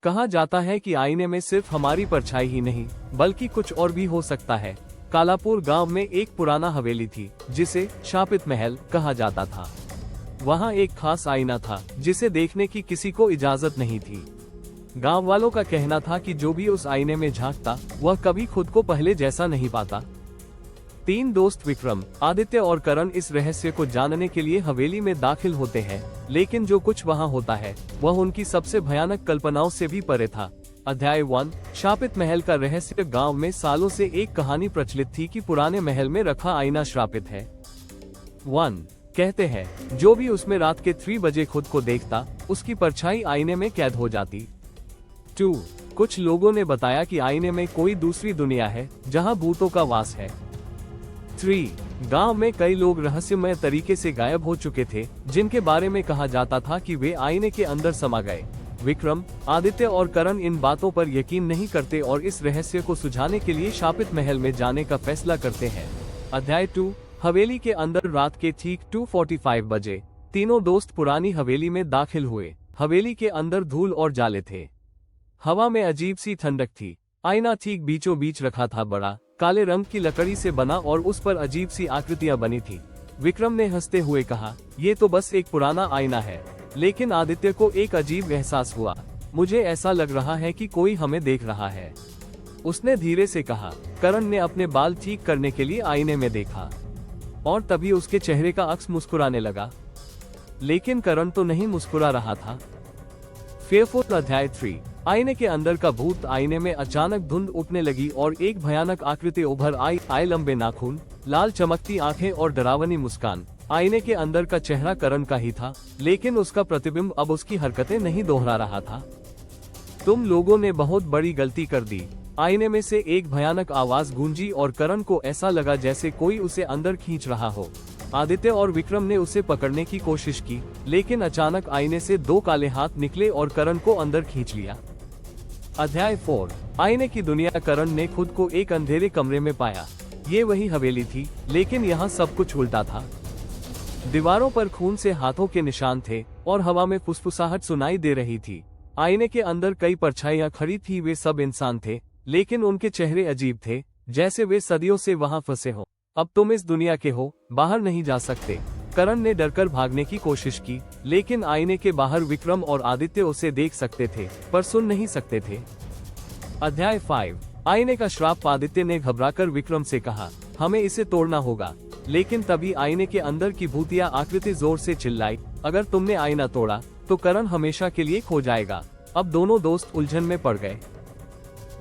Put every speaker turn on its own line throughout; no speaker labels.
कहा जाता है कि आईने में सिर्फ हमारी परछाई ही नहीं बल्कि कुछ और भी हो सकता है। कालापुर गांव में एक पुराना हवेली थी जिसे शापित महल कहा जाता था। वहां एक खास आईना था जिसे देखने की किसी को इजाजत नहीं थी। गांव वालों का कहना था कि जो भी उस आईने में झांकता वह कभी खुद को पहले जैसा नहीं पाता। 3 दोस्त विक्रम, आदित्य और करण इस रहस्य को जानने के लिए हवेली में दाखिल होते हैं, लेकिन जो कुछ वहां होता है वह उनकी सबसे भयानक कल्पनाओं से भी परे था। अध्याय 1, शापित महल का रहस्य। गांव में सालों से एक कहानी प्रचलित थी कि पुराने महल में रखा आईना श्रापित है। 1 कहते हैं जो भी उसमें रात के 3 बजे खुद को देखता उसकी परछाई आईने में कैद हो जाती। 2 कुछ लोगों ने बताया कि आईने में कोई दूसरी दुनिया है जहां भूतों का वास है। 3 गांव में कई लोग रहस्यमय तरीके से गायब हो चुके थे जिनके बारे में कहा जाता था कि वे आईने के अंदर समा गए। विक्रम, आदित्य और करण इन बातों पर यकीन नहीं करते और इस रहस्य को सुझाने के लिए शापित महल में जाने का फैसला करते हैं। अध्याय 2, हवेली के अंदर। रात के ठीक 2:45 बजे तीनों दोस्त पुरानी हवेली में दाखिल हुए। हवेली के अंदर धूल और जाले थे। हवा में अजीब सी ठंडक थी। आईना ठीक बीचों बीच रखा था, बड़ा काले रंग की लकड़ी से बना और उस पर अजीब सी आकृतियां बनी थी। विक्रम ने हंसते हुए कहा, ये तो बस एक पुराना आईना है। लेकिन आदित्य को एक अजीब एहसास हुआ। मुझे ऐसा लग रहा है कि कोई हमें देख रहा है, उसने धीरे से कहा। करण ने अपने बाल ठीक करने के लिए आईने में देखा और तभी उसके चेहरे का अक्स मुस्कुराने लगा, लेकिन करण तो नहीं मुस्कुरा रहा था। फेयरफुल। अध्याय 3, आईने के अंदर का भूत। आईने में अचानक धुंध उठने लगी और एक भयानक आकृति उभर आई। लंबे नाखून, लाल चमकती आंखें और डरावनी मुस्कान। आईने के अंदर का चेहरा करण का ही था, लेकिन उसका प्रतिबिंब अब उसकी हरकतें नहीं दोहरा रहा था। तुम लोगों ने बहुत बड़ी गलती कर दी। आईने में से एक भयानक आवाज गूंजी और करण को ऐसा लगा जैसे कोई उसे अंदर खींच रहा हो। आदित्य और विक्रम ने उसे पकड़ने की कोशिश की, लेकिन अचानक आईने से 2 काले हाथ निकले और करण को अंदर खींच लिया। अध्याय 4, आईने की दुनिया। करण ने खुद को एक अंधेरे कमरे में पाया। ये वही हवेली थी, लेकिन यहाँ सब कुछ उल्टा था। दीवारों पर खून से हाथों के निशान थे और हवा में फुसफुसाहट सुनाई दे रही थी। आईने के अंदर कई परछाइयां खड़ी थी। वे सब इंसान थे, लेकिन उनके चेहरे अजीब थे, जैसे वे सदियों से वहां फंसे हो। अब तुम इस दुनिया के हो, बाहर नहीं जा सकते। करण ने डरकर भागने की कोशिश की, लेकिन आईने के बाहर विक्रम और आदित्य उसे देख सकते थे पर सुन नहीं सकते थे। अध्याय 5, आईने का श्राप। आदित्य ने घबराकर विक्रम से कहा, हमें इसे तोड़ना होगा। लेकिन तभी आईने के अंदर की भूतिया आकृति जोर से चिल्लाई, अगर तुमने आईना तोड़ा तो करण हमेशा के लिए खो जाएगा। अब दोनों दोस्त उलझन में पड़ गए।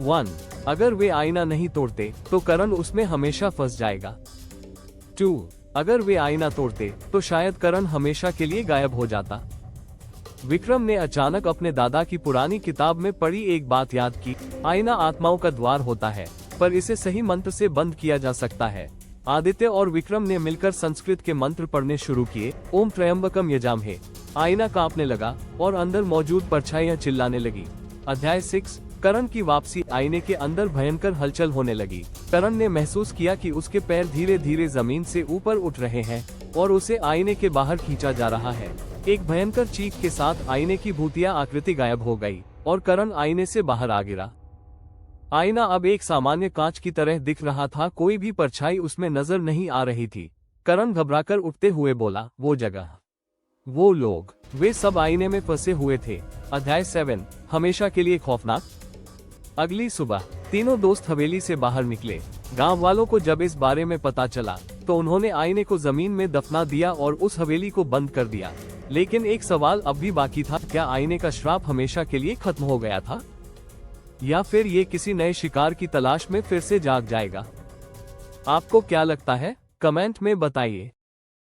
1 अगर वे आईना नहीं तोड़ते तो करण उसमें हमेशा फंस जाएगा। 2 अगर वे आईना तोड़ते तो शायद करण हमेशा के लिए गायब हो जाता। विक्रम ने अचानक अपने दादा की पुरानी किताब में पढ़ी एक बात याद की, आईना आत्माओं का द्वार होता है, पर इसे सही मंत्र से बंद किया जा सकता है। आदित्य और विक्रम ने मिलकर संस्कृत के मंत्र पढ़ने शुरू किए, ओम त्र्यंबकम यजामहे। आईना कांपने लगा और अंदर मौजूद परछाइयां चिल्लाने लगी। अध्याय 6, करण की वापसी। आईने के अंदर भयंकर हलचल होने लगी। करण ने महसूस किया कि उसके पैर धीरे धीरे जमीन से ऊपर उठ रहे हैं और उसे आईने के बाहर खींचा जा रहा है। एक भयंकर चीख के साथ आईने की भूतिया आकृति गायब हो गई और करण आईने से बाहर आ गिरा। आईना अब एक सामान्य कांच की तरह दिख रहा था, कोई भी परछाई उसमें नजर नहीं आ रही थी। करण घबराकर उठते हुए बोला, वो जगह, वो लोग, वे सब आईने में फंसे हुए थे। अध्याय 7, हमेशा के लिए खौफनाक। अगली सुबह तीनों दोस्त हवेली से बाहर निकले। गांव वालों को जब इस बारे में पता चला तो उन्होंने आईने को जमीन में दफना दिया और उस हवेली को बंद कर दिया। लेकिन एक सवाल अब भी बाकी था, क्या आईने का श्राप हमेशा के लिए खत्म हो गया था, या फिर ये किसी नए शिकार की तलाश में फिर से जाग जाएगा? आपको क्या लगता है, कमेंट में बताइए।